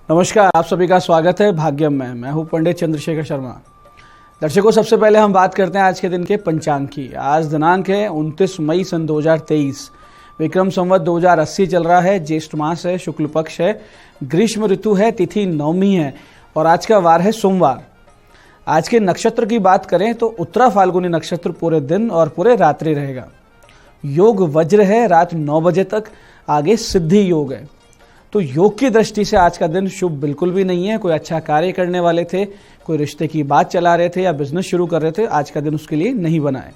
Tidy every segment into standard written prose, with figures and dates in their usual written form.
नमस्कार, आप सभी का स्वागत है भाग्यम में। मैं हूं पंडित चंद्रशेखर शर्मा। दर्शकों, सबसे पहले हम बात करते हैं आज के दिन के पंचांग की। आज दिनांक है 29 मई सन 2023। विक्रम संवत 2080 चल रहा है। ज्येष्ठ मास है, शुक्ल पक्ष है, ग्रीष्म ऋतु है, तिथि नवमी है और आज का वार है सोमवार। आज के नक्षत्र की बात करें तो उत्तरा फाल्गुनी नक्षत्र पूरे दिन और पूरे रात्रि रहेगा। योग वज्र है, रात 9 बजे तक। आगे सिद्धि योग है। तो योग की दृष्टि से आज का दिन शुभ बिल्कुल भी नहीं है। कोई अच्छा कार्य करने वाले थे, कोई रिश्ते की बात चला रहे थे या बिजनेस शुरू कर रहे थे, आज का दिन उसके लिए नहीं बना है।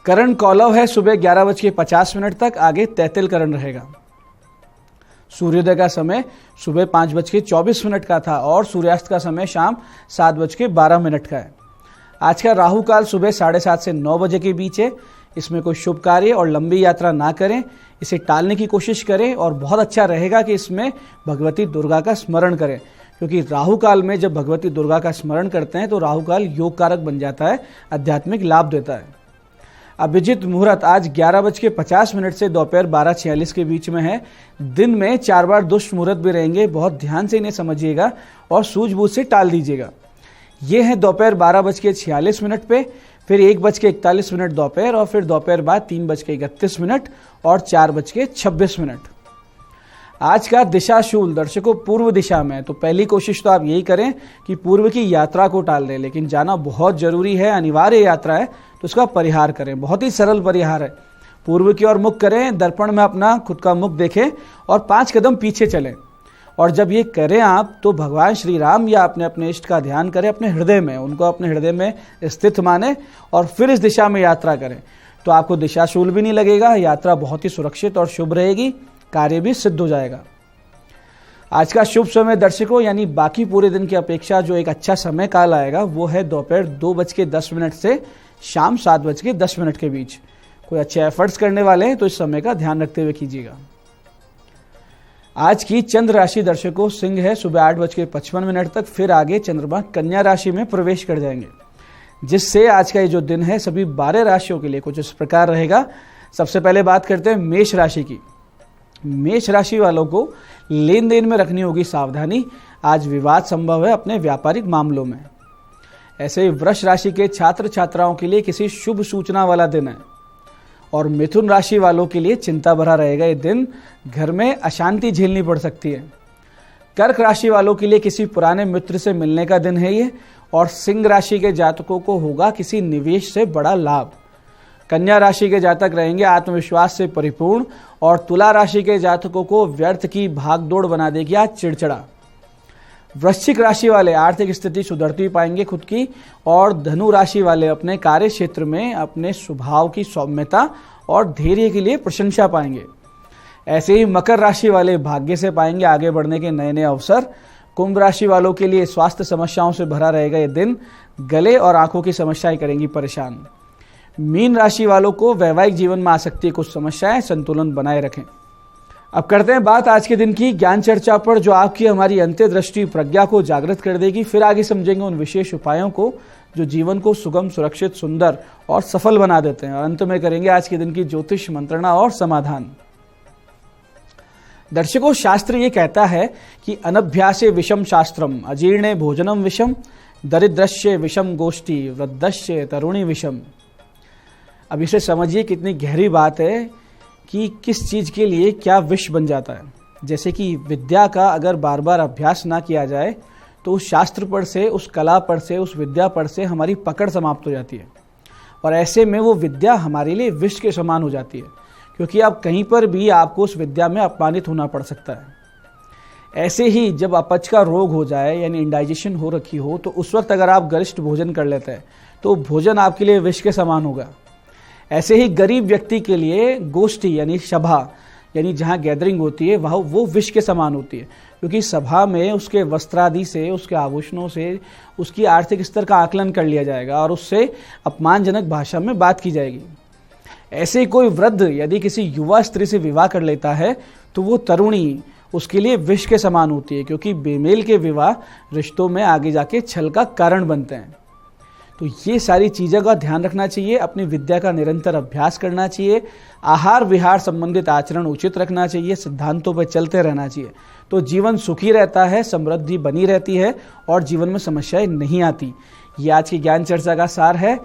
करण कौलव है सुबह 11:50 तक। आगे तैतिल करण रहेगा। सूर्योदय का समय सुबह 5:24 का था और सूर्यास्त का समय शाम 7:12 का है। आज का राहु काल सुबह 7:30 से 9 बजे के बीच है। इसमें कोई शुभ कार्य और लंबी यात्रा ना करें, इसे टालने की कोशिश करें और बहुत अच्छा रहेगा कि इसमें भगवती दुर्गा का स्मरण करें, क्योंकि राहु काल में जब भगवती दुर्गा का स्मरण करते हैं तो राहु काल योग कारक बन जाता है, आध्यात्मिक लाभ देता है। अभिजित मुहूर्त आज 11:50 से दोपहर 12:46 के बीच में है। दिन में 4 बार दुष्ट मुहूर्त भी रहेंगे, बहुत ध्यान से इन्हें समझिएगा और सूझबूझ से टाल दीजिएगा। ये है दोपहर 12:46 पे, फिर 1:41 दोपहर और फिर दोपहर बाद 3:31 और 4:26। आज का दिशाशूल दर्शकों पूर्व दिशा में। तो पहली कोशिश तो आप यही करें कि पूर्व की यात्रा को टाल दें, लेकिन जाना बहुत जरूरी है, अनिवार्य यात्रा है, तो उसका परिहार करें। बहुत ही सरल परिहार है। पूर्व की ओर मुख करें, दर्पण में अपना खुद का मुख देखें और 5 कदम पीछे चलें। और जब ये करें आप तो भगवान श्री राम या अपने अपने इष्ट का ध्यान करें अपने हृदय में, उनको अपने हृदय में स्थित माने और फिर इस दिशा में यात्रा करें। तो आपको दिशाशूल भी नहीं लगेगा, यात्रा बहुत ही सुरक्षित और शुभ रहेगी, कार्य भी सिद्ध हो जाएगा। आज का शुभ समय दर्शकों, यानी बाकी पूरे दिन की अपेक्षा जो एक अच्छा समय काल आएगा वो है दोपहर 2:10 से शाम 7:10 के बीच। कोई अच्छे एफर्ट्स करने वाले हैं तो इस समय का ध्यान रखते हुए कीजिएगा। आज की चंद्र राशि दर्शकों सिंह है सुबह 8:55 तक, फिर आगे चंद्रमा कन्या राशि में प्रवेश कर जाएंगे, जिससे आज का ये जो दिन है सभी 12 राशियों के लिए कुछ इस प्रकार रहेगा। सबसे पहले बात करते हैं मेष राशि की। मेष राशि वालों को लेन देन में रखनी होगी सावधानी। आज विवाद संभव है अपने व्यापारिक मामलों में। ऐसे ही वृष राशि के छात्र छात्राओं के लिए किसी शुभ सूचना वाला दिन है। और मिथुन राशि वालों के लिए चिंता भरा रहेगा ये दिन, घर में अशांति झेलनी पड़ सकती है। कर्क राशि वालों के लिए किसी पुराने मित्र से मिलने का दिन है ये। और सिंह राशि के जातकों को होगा किसी निवेश से बड़ा लाभ। कन्या राशि के जातक रहेंगे आत्मविश्वास से परिपूर्ण और तुला राशि के जातकों को व्यर्थ की भागदौड़ बना देगी आज चिड़चिड़ा। वृश्चिक राशि वाले आर्थिक स्थिति सुधरती पाएंगे खुद की। और धनु राशि वाले अपने कार्य क्षेत्र में अपने स्वभाव की सौम्यता और धैर्य के लिए प्रशंसा पाएंगे। ऐसे ही मकर राशि वाले भाग्य से पाएंगे आगे बढ़ने के नए नए अवसर। कुंभ राशि वालों के लिए स्वास्थ्य समस्याओं से भरा रहेगा ये दिन, गले और आंखों की समस्याएं करेंगी परेशान। मीन राशि वालों को वैवाहिक जीवन में आ सकती है कुछ समस्याएं, संतुलन बनाए रखें। अब करते हैं बात आज के दिन की ज्ञान चर्चा पर, जो आपकी हमारी अंत्यदृष्टि प्रज्ञा को जागृत कर देगी। फिर आगे समझेंगे उन विशेष उपायों को जो जीवन को सुगम, सुरक्षित, सुंदर और सफल बना देते हैं। और अंत में करेंगे आज के दिन की ज्योतिष मंत्रणा और समाधान। दर्शकों, शास्त्र ये कहता है कि अनभ्यासे विषम शास्त्रम, अजीर्णे भोजनम विषम, दरिद्रस्य विषम गोष्ठी, वृद्धस्य तरुणी विषम। अब इसे समझिए कितनी गहरी बात है कि किस चीज के लिए क्या विष बन जाता है। जैसे कि विद्या का अगर बार बार अभ्यास ना किया जाए तो उस शास्त्र पर से, उस कला पर से, उस विद्या पर से हमारी पकड़ समाप्त हो जाती है और ऐसे में वो विद्या हमारे लिए विष के समान हो जाती है, क्योंकि अब कहीं पर भी आपको उस विद्या में अपमानित होना पड़ सकता है। ऐसे ही जब अपच का रोग हो जाए यानी इंडाइजेशन हो रखी हो तो उस वक्त अगर आप गरिष्ठ भोजन कर लेते हैं तो भोजन आपके लिए विष के समान होगा। ऐसे ही गरीब व्यक्ति के लिए गोष्ठी यानी सभा, यानी जहाँ गैदरिंग होती है वह वो विष के समान होती है, क्योंकि सभा में उसके वस्त्रादि से, उसके आभूषणों से उसकी आर्थिक स्तर का आकलन कर लिया जाएगा और उससे अपमानजनक भाषा में बात की जाएगी। ऐसे ही कोई वृद्ध यदि किसी युवा स्त्री से विवाह कर लेता है तो वो तरुणी उसके लिए विष के समान होती है, क्योंकि बेमेल के विवाह रिश्तों में आगे जाके छल का कारण बनते हैं। तो ये सारी चीज़ों का ध्यान रखना चाहिए, अपनी विद्या का निरंतर अभ्यास करना चाहिए, आहार विहार संबंधित आचरण उचित रखना चाहिए, सिद्धांतों पर चलते रहना चाहिए। तो जीवन सुखी रहता है, समृद्धि बनी रहती है और जीवन में समस्याएं नहीं आती। ये आज की ज्ञान चर्चा का सार है।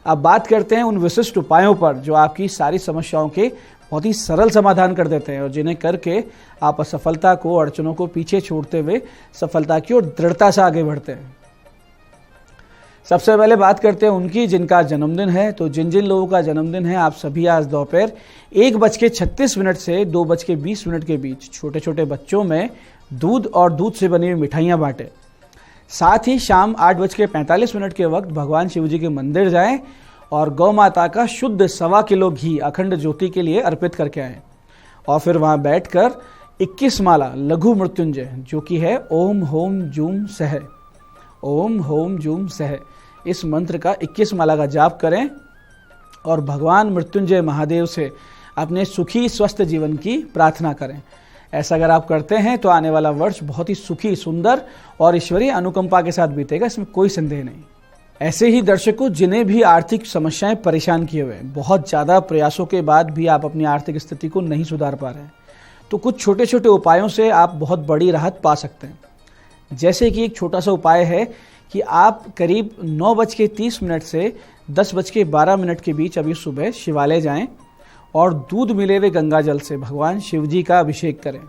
अब बात करते हैं उन विशिष्ट उपायों पर जो आपकी सारी समस्याओं के बहुत ही सरल समाधान कर देते हैं और जिन्हें करके आप असफलता को, अड़चनों को पीछे छोड़ते हुए सफलता की ओर दृढ़ता से आगे बढ़ते हैं। सबसे पहले बात करते हैं उनकी जिनका जन्मदिन है। तो जिन जिन लोगों का जन्मदिन है, आप सभी आज दोपहर 1:36 से 2:20 के बीच छोटे छोटे बच्चों में दूध और दूध से बनी हुई मिठाइयाँ बांटें। साथ ही शाम 8:45 के वक्त भगवान शिव जी के मंदिर जाएं और गौ माता का शुद्ध 1.25 किलो घी अखंड ज्योति के लिए अर्पित करके आएं और फिर वहां बैठकर 21 माला लघु मृत्युंजय जो कि है ओम होम जूम सह, ओम होम जूम सह, इस मंत्र का 21 माला का जाप करें और भगवान मृत्युंजय महादेव से अपने सुखी स्वस्थ जीवन की प्रार्थना करें। ऐसा अगर आप करते हैं तो आने वाला वर्ष बहुत ही सुखी, सुंदर और ईश्वरीय अनुकंपा के साथ बीतेगा, इसमें कोई संदेह नहीं। ऐसे ही दर्शकों, जिन्हें भी आर्थिक समस्याएं परेशान किए हुए, बहुत ज़्यादा प्रयासों के बाद भी आप अपनी आर्थिक स्थिति को नहीं सुधार पा रहे हैं, तो कुछ छोटे छोटे उपायों से आप बहुत बड़ी राहत पा सकते हैं। जैसे कि एक छोटा सा उपाय है कि आप करीब 9:30 से 10:12 के बीच अभी सुबह शिवालय जाएं और दूध मिले हुए गंगा जल से भगवान शिव जी का अभिषेक करें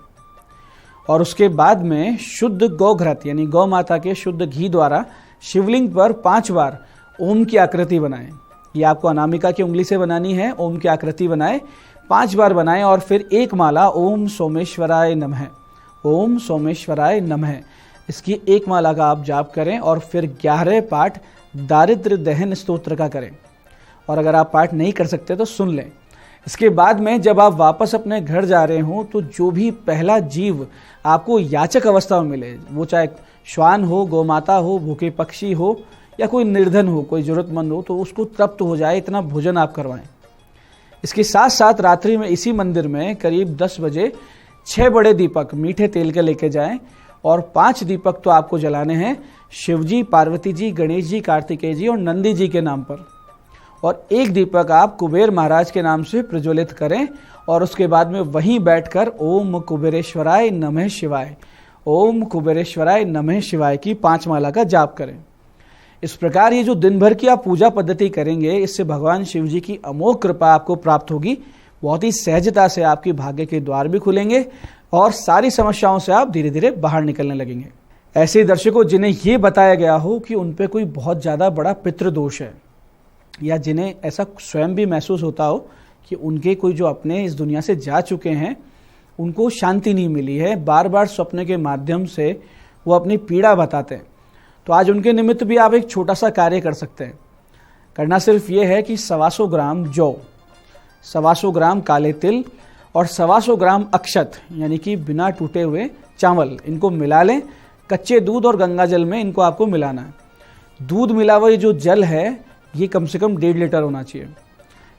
और उसके बाद में शुद्ध गौघृत यानी गौ माता के शुद्ध घी द्वारा शिवलिंग पर 5 बार ओम की आकृति बनाएं। ये आपको अनामिका की उंगली से बनानी है। ओम की आकृति बनाएं, 5 बार बनाएं और फिर एक माला ओम सोमेश्वराय नमः, ओम सोमेश्वराय नमः, इसकी एक माला का आप जाप करें और फिर 11 पाठ दारिद्र्य दहन स्तोत्र का करें। और अगर आप पाठ नहीं कर सकते तो सुन लें। इसके बाद में जब आप वापस अपने घर जा रहे हो तो जो भी पहला जीव आपको याचक अवस्था में मिले, वो चाहे श्वान हो, गौमाता हो, भूखे पक्षी हो या कोई निर्धन हो, कोई जरूरतमंद हो, तो उसको तृप्त हो जाए इतना भोजन आप करवाएं। इसके साथ साथ रात्रि में इसी मंदिर में करीब 10 बजे 6 बड़े दीपक मीठे तेल के लेके जाएं और 5 दीपक तो आपको जलाने हैं शिवजी, पार्वती जी, गणेश जी, कार्तिकेय जी और नंदी जी के नाम पर, और 1 दीपक आप कुबेर महाराज के नाम से प्रज्वलित करें और उसके बाद में वहीं बैठकर ओम कुबेरेश्वराय नमः शिवाय, ओम कुबेरेश्वराय नमः शिवाय की 5 माला का जाप करें। इस प्रकार ये जो दिन भर की आप पूजा पद्धति करेंगे, इससे भगवान शिव जी की अमोघ कृपा आपको प्राप्त होगी। बहुत ही सहजता से आपकी भाग्य के द्वार भी खुलेंगे और सारी समस्याओं से आप धीरे धीरे बाहर निकलने लगेंगे। ऐसे दर्शकों जिन्हें ये बताया गया हो कि उन पे कोई बहुत ज़्यादा बड़ा पितृदोष है या जिन्हें ऐसा स्वयं भी महसूस होता हो कि उनके कोई जो अपने इस दुनिया से जा चुके हैं उनको शांति नहीं मिली है, बार बार स्वप्न के माध्यम से वो अपनी पीड़ा बताते हैं, तो आज उनके निमित्त भी आप एक छोटा सा कार्य कर सकते हैं। करना सिर्फ ये है कि 125 ग्राम जौ, 125 ग्राम काले तिल और 125 ग्राम अक्षत यानी कि बिना टूटे हुए चावल, इनको मिला लें। कच्चे दूध और गंगा जल में इनको आपको मिलाना है। दूध मिला हुआ जो जल है ये कम से कम 1.5 लीटर होना चाहिए।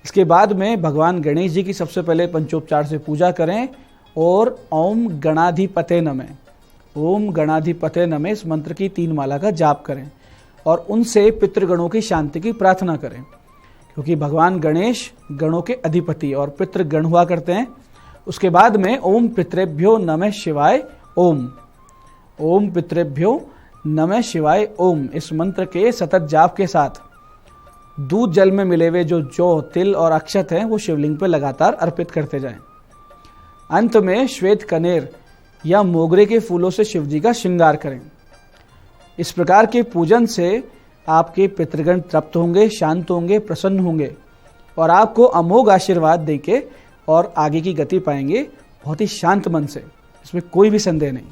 इसके बाद में भगवान गणेश जी की सबसे पहले पंचोपचार से पूजा करें और ओम गणाधिपते नमः, ओम गणाधिपते नमः इस मंत्र की 3 माला का जाप करें और उनसे पितृगणों की शांति की प्रार्थना करें, क्योंकि भगवान गणेश गणों के अधिपति और पितृगण हुआ करते हैं। उसके बाद में ओम पितृभ्यो नमः शिवाय ओम, ओम पितृभ्यो नमः शिवाय ओम इस मंत्र के सतत जाप के साथ दूध जल में मिले हुए जो जौ, तिल और अक्षत हैं वो शिवलिंग पर लगातार अर्पित करते जाएं। अंत में श्वेत कनेर या मोगरे के फूलों से शिवजी का श्रृंगार करें। इस प्रकार के पूजन से आपके पितृगण तृप्त होंगे, शांत होंगे, प्रसन्न होंगे और आपको अमोघ आशीर्वाद देके और आगे की गति पाएंगे बहुत ही शांत मन से, इसमें कोई भी संदेह नहीं।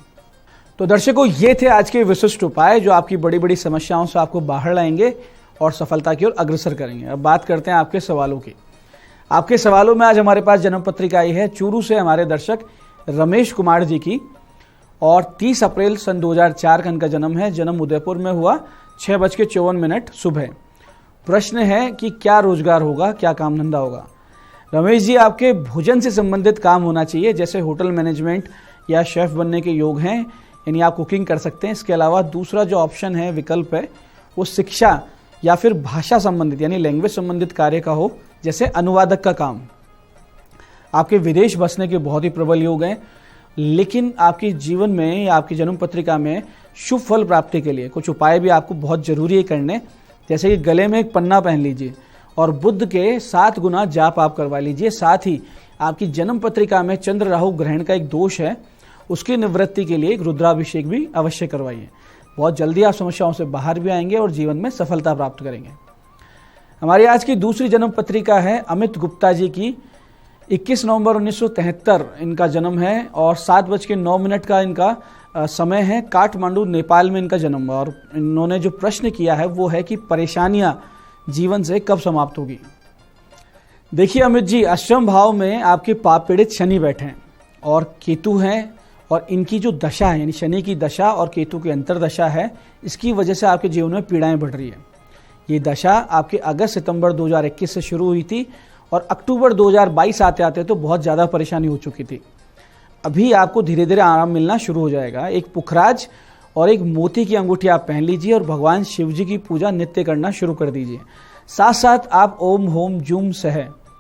तो दर्शकों, ये थे आज के विशिष्ट उपाय जो आपकी बड़ी बड़ी समस्याओं से आपको बाहर लाएंगे और सफलता की ओर अग्रसर करेंगे। अब बात करते हैं आपके सवालों की। आपके सवालों में आज हमारे पास जन्म पत्रिका आई है चूरू से हमारे दर्शक रमेश कुमार जी की, और 30 अप्रैल सन 2004 का इनका जन्म है। जन्म उदयपुर में हुआ, 6:54 सुबह। प्रश्न है कि क्या रोजगार होगा, क्या काम धंधा होगा। रमेश जी, आपके भोजन से संबंधित काम होना चाहिए, जैसे होटल मैनेजमेंट या शेफ बनने के योग हैं, यानी आप कुकिंग कर सकते हैं। इसके अलावा दूसरा जो ऑप्शन है, विकल्प है, वो शिक्षा या फिर भाषा संबंधित यानी लैंग्वेज संबंधित कार्य का हो, जैसे अनुवादक का काम। आपके विदेश बसने के बहुत ही प्रबल योग हैं, लेकिन आपके जीवन में या आपकी जन्म पत्रिका में शुभ फल प्राप्ति के लिए कुछ उपाय भी आपको बहुत जरूरी है करने, जैसे कि गले में एक पन्ना पहन लीजिए और बुध के 7 गुना जाप आप करवा लीजिए। साथ ही आपकी जन्म पत्रिका में चंद्र राहु ग्रहण का एक दोष है, उसकी निवृत्ति के लिए एक रुद्राभिषेक भी अवश्य करवाइए। बहुत जल्दी आप समस्याओं से बाहर भी आएंगे और जीवन में सफलता प्राप्त करेंगे। हमारी आज की दूसरी जन्म पत्रिका है अमित गुप्ता जी की। 21 नवंबर 1973 इनका जन्म है और 7:09 का इनका समय है। काठमांडू नेपाल में इनका जन्म है और इन्होंने जो प्रश्न किया है वो है कि परेशानियां जीवन से कब समाप्त होगी। देखिए अमित जी, अष्टम भाव में आपके पाप पीड़ित शनि बैठे हैं और केतु हैं, और इनकी जो दशा है यानी शनि की दशा और केतु की अंतरदशा है, इसकी वजह से आपके जीवन में पीड़ाएं बढ़ रही है। ये दशा आपके अगस्त सितंबर 2021 से शुरू हुई थी और अक्टूबर 2022 आते आते तो बहुत ज़्यादा परेशानी हो चुकी थी। अभी आपको धीरे धीरे आराम मिलना शुरू हो जाएगा। एक पुखराज और एक मोती की अंगूठी आप पहन लीजिए और भगवान शिव जी की पूजा नित्य करना शुरू कर दीजिए। साथ साथ आप ओम होम जूम सह,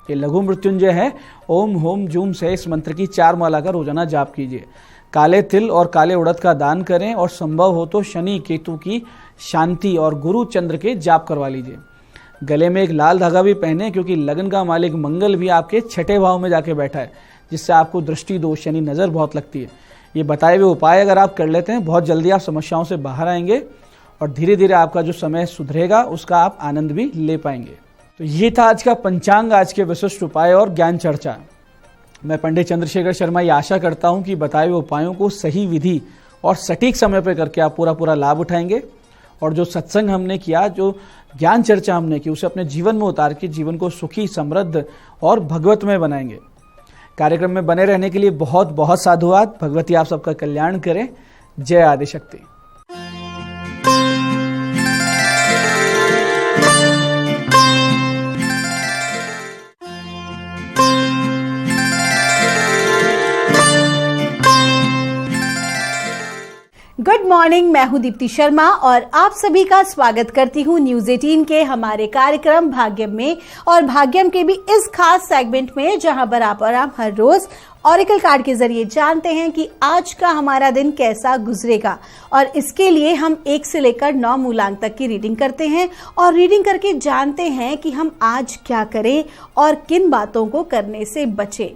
ये लघु मृत्युंजय है, ओम होम जूम सह इस मंत्र की 4 माला का रोजाना जाप कीजिए। काले तिल और काले उड़द का दान करें और संभव हो तो शनि केतु की शांति और गुरु चंद्र के जाप करवा लीजिए। गले में एक लाल धागा भी पहने, क्योंकि लगन का मालिक मंगल भी आपके 6ठे भाव में जाके बैठा है, जिससे आपको दृष्टि दोष यानी नज़र बहुत लगती है। ये बताए हुए उपाय अगर आप कर लेते हैं, बहुत जल्दी आप समस्याओं से बाहर आएंगे और धीरे धीरे आपका जो समय सुधरेगा उसका आप आनंद भी ले पाएंगे। तो ये था आज का पंचांग, आज के विशिष्ट उपाय और ज्ञान चर्चा। मैं पंडित चंद्रशेखर शर्मा ये आशा करता हूँ कि बताए हुए उपायों को सही विधि और सटीक समय पर करके आप पूरा लाभ उठाएंगे और जो सत्संग हमने किया, जो ज्ञान चर्चा हमने की, उसे अपने जीवन में उतार के जीवन को सुखी, समृद्ध और भगवतमय बनाएंगे। कार्यक्रम में बने रहने के लिए बहुत बहुत साधुवाद। भगवती आप सबका कल्याण करे। जय आदिशक्ति। गुड मॉर्निंग, मैं हूं दीप्ति शर्मा और आप सभी का स्वागत करती हूं न्यूज 18 के हमारे कार्यक्रम भाग्यम में, और भाग्यम के भी इस खास सेगमेंट में जहां पर आप हर रोज ऑरेकल कार्ड के जरिए जानते हैं कि आज का हमारा दिन कैसा गुजरेगा। और इसके लिए हम 1 से लेकर 9 मूलांक तक की रीडिंग करते हैं और रीडिंग करके जानते हैं कि हम आज क्या करें और किन बातों को करने से बचें।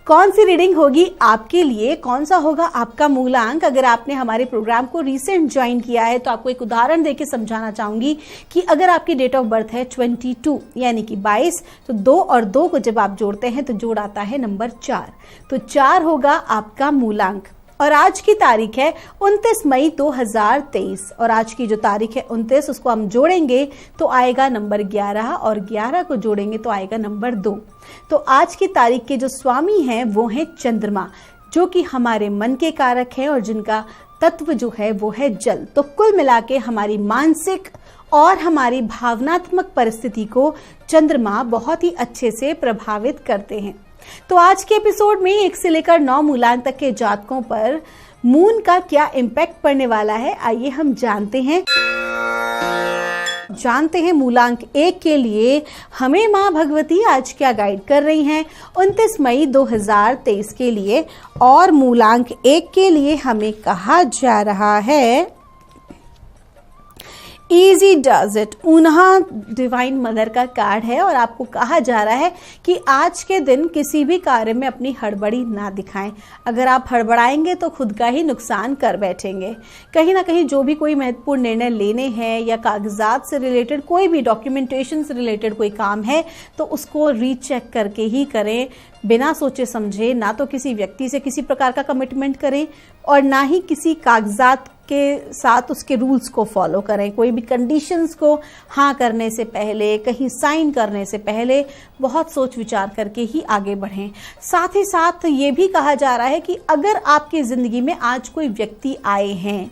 कौन सी रीडिंग होगी आपके लिए, कौन सा होगा आपका मूलांक। अगर आपने हमारे प्रोग्राम को रिसेंट ज्वाइन किया है तो आपको एक उदाहरण देके समझाना चाहूंगी कि अगर आपकी डेट ऑफ बर्थ है 22 यानी कि 22, तो 2 और 2 को जब आप जोड़ते हैं तो जोड़ आता है नंबर 4, तो 4 होगा आपका मूलांक। और आज की तारीख है 29 मई 2023 और आज की जो तारीख है 29, उसको हम जोड़ेंगे तो आएगा नंबर 11 और 11 को जोड़ेंगे तो आएगा नंबर 2। तो आज की तारीख के जो स्वामी हैं वो हैं चंद्रमा, जो कि हमारे मन के कारक हैं और जिनका तत्व जो है वो है जल। तो कुल मिला के हमारी मानसिक और हमारी भावनात्मक परिस्थिति को चंद्रमा बहुत ही अच्छे से प्रभावित करते हैं। तो आज के एपिसोड में 1 से लेकर 9 मूलांक तक के जातकों पर मून का क्या इम्पैक्ट पड़ने वाला है, आइए हम जानते हैं मूलांक 1 के लिए हमें माँ भगवती आज क्या गाइड कर रही हैं 29 मई 2023 के लिए। और मूलांक 1 के लिए हमें कहा जा रहा है ईजी डज इट। ऊन्हा डिवाइन मदर का कार्ड है और आपको कहा जा रहा है कि आज के दिन किसी भी कार्य में अपनी हड़बड़ी ना दिखाएं। अगर आप हड़बड़ाएंगे तो खुद का ही नुकसान कर बैठेंगे। कहीं ना कहीं जो भी कोई महत्वपूर्ण निर्णय लेने हैं या कागजात से रिलेटेड, कोई भी डॉक्यूमेंटेशन से रिलेटेड कोई काम है तो उसको रीचेक करके ही करें, बिना सोचे समझे। ना तो किसी व्यक्ति से किसी प्रकार का कमिटमेंट करें और ना ही किसी कागजात के साथ उसके रूल्स को फॉलो करें। कोई भी कंडीशंस को हाँ करने से पहले, कहीं साइन करने से पहले बहुत सोच विचार करके ही आगे बढ़ें। साथ ही साथ ये भी कहा जा रहा है कि अगर आपकी जिंदगी में आज कोई व्यक्ति आए हैं,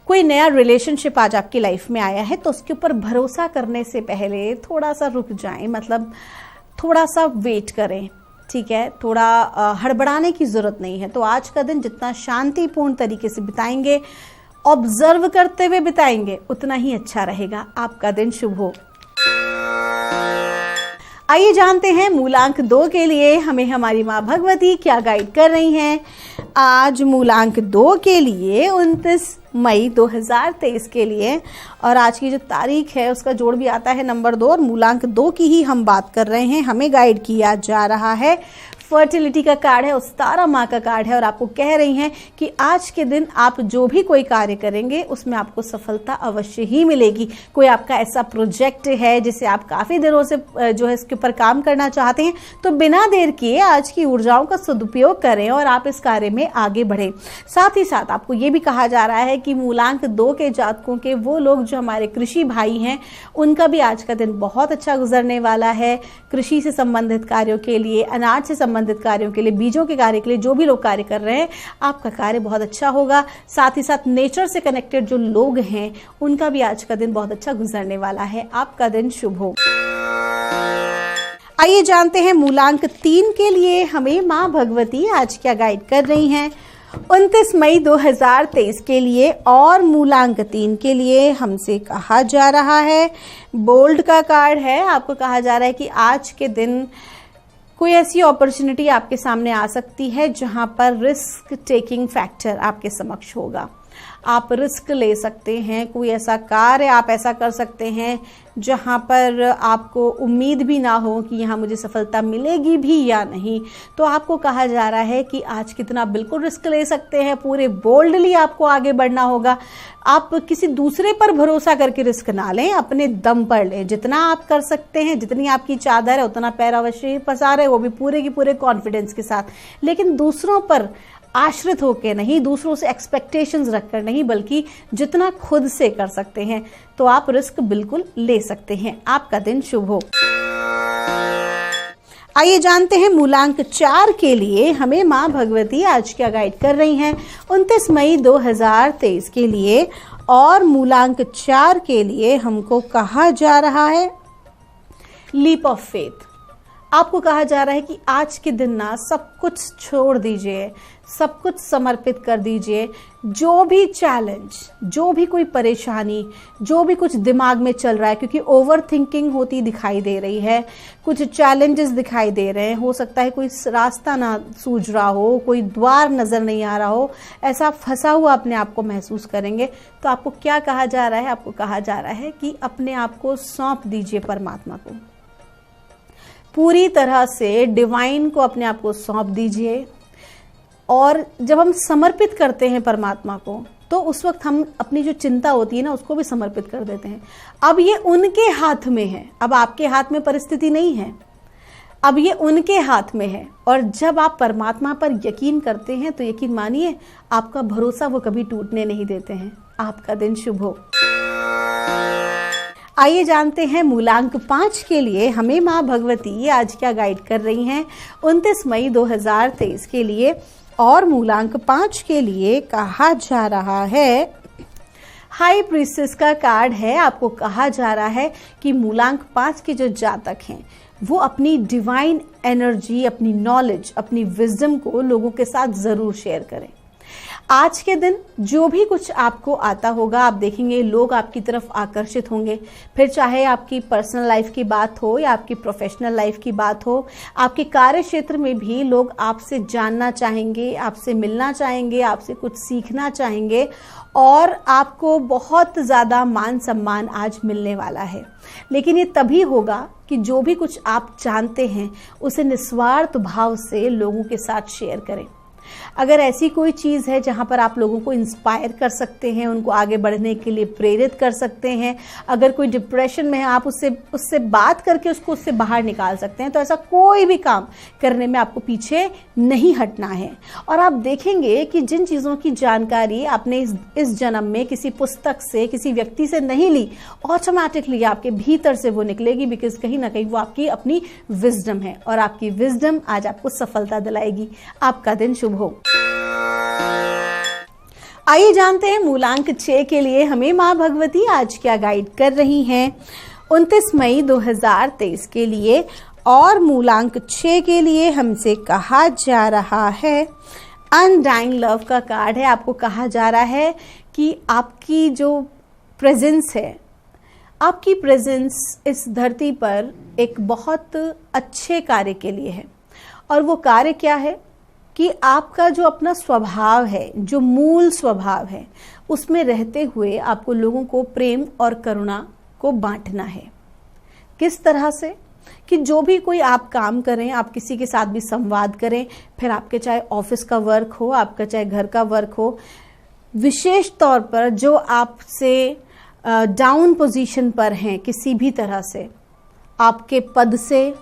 कोई नया रिलेशनशिप आज आपकी लाइफ में आया है, तो उसके ऊपर भरोसा करने से पहले थोड़ा सा रुक जाएं, मतलब थोड़ा सा वेट करें, ठीक है। थोड़ा हड़बड़ाने की जरूरत नहीं है। तो आज का दिन जितना शांतिपूर्ण तरीके से बिताएंगे ऑब्जर्व करते हुए बिताएंगे उतना ही अच्छा रहेगा। आपका दिन शुभ हो। आइए जानते हैं मूलांक 2 के लिए हमें हमारी माँ भगवती क्या गाइड कर रही हैं। आज मूलांक 2 के लिए 29 मई 2023 के लिए, और आज की जो तारीख है उसका जोड़ भी आता है नंबर 2, और मूलांक 2 की ही हम बात कर रहे हैं। हमें गाइड किया जा रहा है, फर्टिलिटी का कार्ड है, उस तारा माँ का कार्ड है, और आपको कह रही हैं कि आज के दिन आप जो भी कोई कार्य करेंगे उसमें आपको सफलता अवश्य ही मिलेगी। कोई आपका ऐसा प्रोजेक्ट है जिसे आप काफ़ी दिनों से जो है इसके ऊपर काम करना चाहते हैं, तो बिना देर किए आज की ऊर्जाओं का सदुपयोग करें और आप इस कार्य में आगे बढ़ें। साथ ही साथ आपको ये भी कहा जा रहा है कि मूलांक 2 के जातकों के वो लोग जो हमारे कृषि भाई हैं, उनका भी आज का दिन बहुत अच्छा गुजरने वाला है। कृषि से संबंधित कार्यों के लिए, अनाज से संबंधित कार्यों के लिए, बीजों के कार्य के लिए जो भी लोग कार्य कर रहे हैं, आपका कार्य बहुत अच्छा होगा। साथ ही साथ नेचर से कनेक्टेड जो लोग हैं उनका भी आज का दिन बहुत अच्छा गुजरने वाला है। आपका दिन शुभ हो। आइए जानते हैं मूलांक 3 के लिए हमें माँ भगवती आज क्या गाइड कर रही हैं। 29 मई 2023 के लिए और मूलांक 3 के लिए हमसे कहा जा रहा है, बोल्ड का कार्ड है। आपको कहा जा रहा है कि आज के दिन कोई ऐसी अपॉर्चुनिटी आपके सामने आ सकती है जहां पर रिस्क टेकिंग फैक्टर आपके समक्ष होगा। आप रिस्क ले सकते हैं, कोई ऐसा कार्य आप ऐसा कर सकते हैं जहां पर आपको उम्मीद भी ना हो कि यहाँ मुझे सफलता मिलेगी भी या नहीं। तो आपको कहा जा रहा है कि आज कितना बिल्कुल रिस्क ले सकते हैं, पूरे बोल्डली आपको आगे बढ़ना होगा। आप किसी दूसरे पर भरोसा करके रिस्क ना लें, अपने दम पर लें। जितना आप कर सकते हैं, जितनी आपकी चादर है उतना पैर अवश्य ही पसारें, वो भी पूरे की पूरे कॉन्फिडेंस के साथ, लेकिन दूसरों पर आश्रित होकर नहीं, दूसरों से एक्सपेक्टेशंस रखकर नहीं, बल्कि जितना खुद से कर सकते हैं तो आप रिस्क बिल्कुल ले सकते हैं। आपका दिन शुभ हो। आइए जानते हैं मूलांक 4 के लिए हमें माँ भगवती आज क्या गाइड कर रही हैं 29 मई 2023 के लिए, और मूलांक 4 के लिए हमको कहा जा रहा है लीप ऑफ फेथ। आपको कहा जा रहा है कि आज के दिन ना सब कुछ छोड़ दीजिए, सब कुछ समर्पित कर दीजिए। जो भी चैलेंज, जो भी कोई परेशानी, जो भी कुछ दिमाग में चल रहा है, क्योंकि ओवर थिंकिंग होती दिखाई दे रही है, कुछ चैलेंजेस दिखाई दे रहे हैं, हो सकता है कोई रास्ता ना सूझ रहा हो, कोई द्वार नजर नहीं आ रहा हो, ऐसा फंसा हुआ अपने आप को महसूस करेंगे। तो आपको क्या कहा जा रहा है? आपको कहा जा रहा है कि अपने आप को सौंप दीजिए परमात्मा को, पूरी तरह से डिवाइन को अपने आप को सौंप दीजिए। और जब हम समर्पित करते हैं परमात्मा को, तो उस वक्त हम अपनी जो चिंता होती है ना उसको भी समर्पित कर देते हैं। अब ये उनके हाथ में है, अब आपके हाथ में परिस्थिति नहीं है, अब ये उनके हाथ में है। और जब आप परमात्मा पर यकीन करते हैं तो यकीन मानिए आपका भरोसा वो कभी टूटने नहीं देते हैं। आपका दिन शुभ हो। आइए जानते हैं मूलांक 5 के लिए हमें माँ भगवती आज क्या गाइड कर रही हैं 29 मई 2023 के लिए, और मूलांक 5 के लिए कहा जा रहा है हाई प्रीस्टेस का कार्ड है। आपको कहा जा रहा है कि मूलांक 5 के जो जातक हैं वो अपनी डिवाइन एनर्जी, अपनी नॉलेज, अपनी विजडम को लोगों के साथ जरूर शेयर करें। आज के दिन जो भी कुछ आपको आता होगा, आप देखेंगे लोग आपकी तरफ आकर्षित होंगे। फिर चाहे आपकी पर्सनल लाइफ की बात हो या आपकी प्रोफेशनल लाइफ की बात हो, आपके कार्य क्षेत्र में भी लोग आपसे जानना चाहेंगे, आपसे मिलना चाहेंगे, आपसे कुछ सीखना चाहेंगे, और आपको बहुत ज़्यादा मान सम्मान आज मिलने वाला है। लेकिन ये तभी होगा कि जो भी कुछ आप जानते हैं उसे निस्वार्थ भाव से लोगों के साथ शेयर करें। अगर ऐसी कोई चीज़ है जहां पर आप लोगों को इंस्पायर कर सकते हैं, उनको आगे बढ़ने के लिए प्रेरित कर सकते हैं, अगर कोई डिप्रेशन में है आप उससे बात करके उससे बाहर निकाल सकते हैं, तो ऐसा कोई भी काम करने में आपको पीछे नहीं हटना है। और आप देखेंगे कि जिन चीज़ों की जानकारी आपने इस जन्म में किसी पुस्तक से, किसी व्यक्ति से नहीं ली, ऑटोमेटिकली आपके भीतर से वो निकलेगी, बिकॉज कहीं ना कहीं वो आपकी अपनी विजडम है, और आपकी विजडम आज आपको सफलता दिलाएगी। आपका दिन शुभ हो। आइए जानते हैं मूलांक 6 के लिए हमें माँ भगवती आज क्या गाइड कर रही हैं 29 मई 2023 के लिए, और मूलांक 6 के लिए हमसे कहा जा रहा है अनडाइंग लव का कार्ड है। आपको कहा जा रहा है कि आपकी जो प्रेजेंस है, आपकी प्रेजेंस इस धरती पर एक बहुत अच्छे कार्य के लिए है। और वो कार्य क्या है कि आपका जो अपना स्वभाव है, जो मूल स्वभाव है, उसमें रहते हुए आपको लोगों को प्रेम और करुणा को बांटना है। किस तरह से कि जो भी कोई आप काम करें, आप किसी के साथ भी संवाद करें, फिर आपके चाहे ऑफिस का वर्क हो, आपका चाहे घर का वर्क हो, विशेष तौर पर जो आपसे डाउन पोजीशन पर हैं किसी भी तरह से, आपके पद से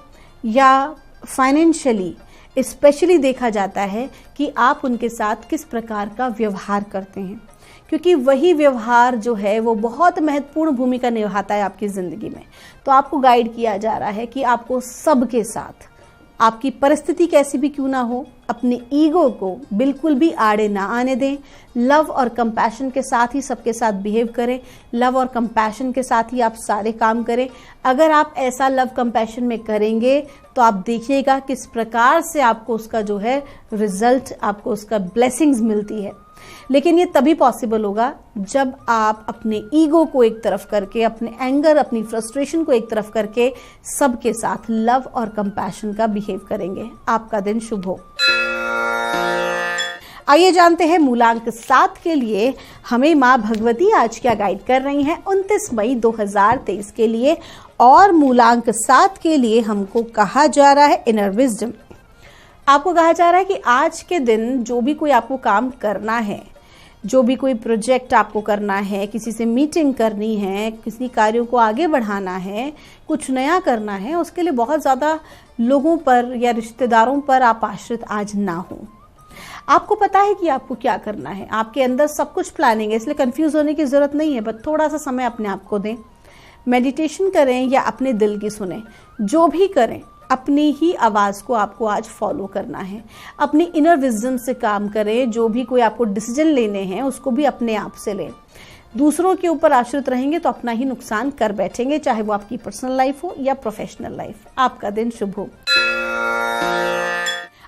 या फाइनेंशियली स्पेशली देखा जाता है कि आप उनके साथ किस प्रकार का व्यवहार करते हैं, क्योंकि वही व्यवहार जो है वो बहुत महत्वपूर्ण भूमिका निभाता है आपकी ज़िंदगी में। तो आपको गाइड किया जा रहा है कि आपको सबके साथ, आपकी परिस्थिति कैसी भी क्यों ना हो, अपने ईगो को बिल्कुल भी आड़े ना आने दें। लव और कंपैशन के साथ ही सबके साथ बिहेव करें, लव और कंपैशन के साथ ही आप सारे काम करें। अगर आप ऐसा लव कंपैशन में करेंगे तो आप देखिएगा किस प्रकार से आपको उसका जो है रिजल्ट, आपको उसका ब्लेसिंग्स मिलती है। लेकिन ये तभी पॉसिबल होगा जब आप अपने ईगो को एक तरफ करके, अपने एंगर, अपनी फ्रस्ट्रेशन को एक तरफ करके सबके साथ लव और कंपैशन का बिहेव करेंगे। आपका दिन शुभ हो। आइए जानते हैं मूलांक 7 के लिए हमें माँ भगवती आज क्या गाइड कर रही हैं 29 मई 2023 के लिए। और मूलांक 7 के लिए हमको कहा जा रहा है इनर विजडम। आपको कहा जा रहा है कि आज के दिन जो भी कोई आपको काम करना है, जो भी कोई प्रोजेक्ट आपको करना है, किसी से मीटिंग करनी है, किसी कार्यों को आगे बढ़ाना है, कुछ नया करना है, उसके लिए बहुत ज़्यादा लोगों पर या रिश्तेदारों पर आप आश्रित आज ना हो। आपको पता है कि आपको क्या करना है, आपके अंदर सब कुछ प्लानिंग है, इसलिए कंफ्यूज होने की ज़रूरत नहीं है। बस थोड़ा सा समय अपने आप को दें, मेडिटेशन करें या अपने दिल की सुने, जो भी करें अपनी ही आवाज़ को आपको आज फॉलो करना है। अपनी इनर विजडम से काम करें। जो भी कोई आपको डिसीजन लेने हैं उसको भी अपने आप से लें। दूसरों के ऊपर आश्रित रहेंगे तो अपना ही नुकसान कर बैठेंगे, चाहे वो आपकी पर्सनल लाइफ हो या प्रोफेशनल लाइफ। आपका दिन शुभ हो।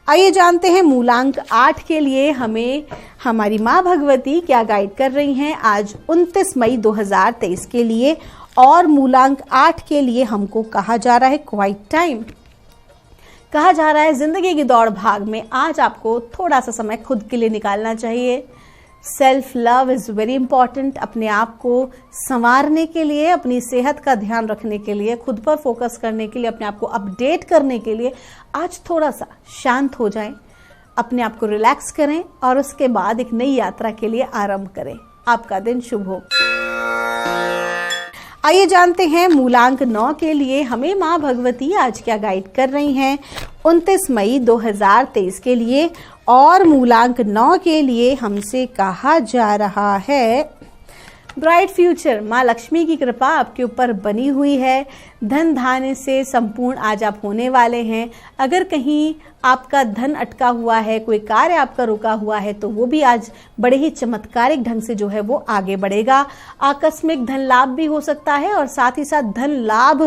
आइए जानते हैं मूलांक 8 के लिए हमें हमारी माँ भगवती क्या गाइड कर रही हैं आज 29 मई 2023 के लिए। और मूलांक 8 के लिए हमको कहा जा रहा है क्वाइट टाइम। कहा जा रहा है जिंदगी की दौड़ भाग में आज आपको थोड़ा सा समय खुद के लिए निकालना चाहिए। Self love is very important. अपने आप को संवारने के लिए, अपनी सेहत का ध्यान रखने के लिए, खुद पर फोकस करने के लिए, अपने आप को अपडेट करने के लिए आज थोड़ा सा शांत हो जाएं, अपने आप को रिलैक्स करें और उसके बाद एक नई यात्रा के लिए आरंभ करें। आपका दिन शुभ हो। आइए जानते हैं मूलांक 9 के लिए हमें माँ भगवती आज क्या गाइड कर रही हैं 29 मई 2023 के लिए। और मूलांक 9 के लिए हमसे कहा जा रहा है ब्राइट फ्यूचर। माँ लक्ष्मी की कृपा आपके ऊपर बनी हुई है। धन धान्य से संपूर्ण आज आप होने वाले हैं। अगर कहीं आपका धन अटका हुआ है, कोई कार्य आपका रुका हुआ है, तो वो भी आज बड़े ही चमत्कारिक ढंग से जो है वो आगे बढ़ेगा। आकस्मिक धन लाभ भी हो सकता है और साथ ही साथ धन लाभ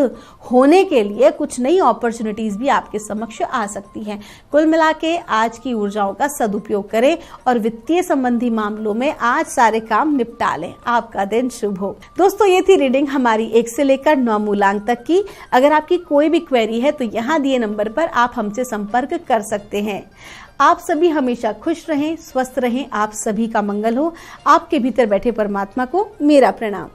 होने के लिए कुछ नई अपॉर्चुनिटीज भी आपके समक्ष आ सकती हैं। कुल मिला के आज की ऊर्जाओं का सदुपयोग करें और वित्तीय संबंधी मामलों में आज सारे काम निपटा लें। आपका दिन शुभ हो। दोस्तों, ये थी रीडिंग हमारी 1 से लेकर 9 मूलांक तक की। अगर आपकी कोई भी क्वेरी है तो यहाँ दिए नंबर पर आप हमसे संपर्क कर सकते हैं। आप सभी हमेशा खुश रहें, स्वस्थ रहें। आप सभी का मंगल हो। आपके भीतर बैठे परमात्मा को मेरा प्रणाम।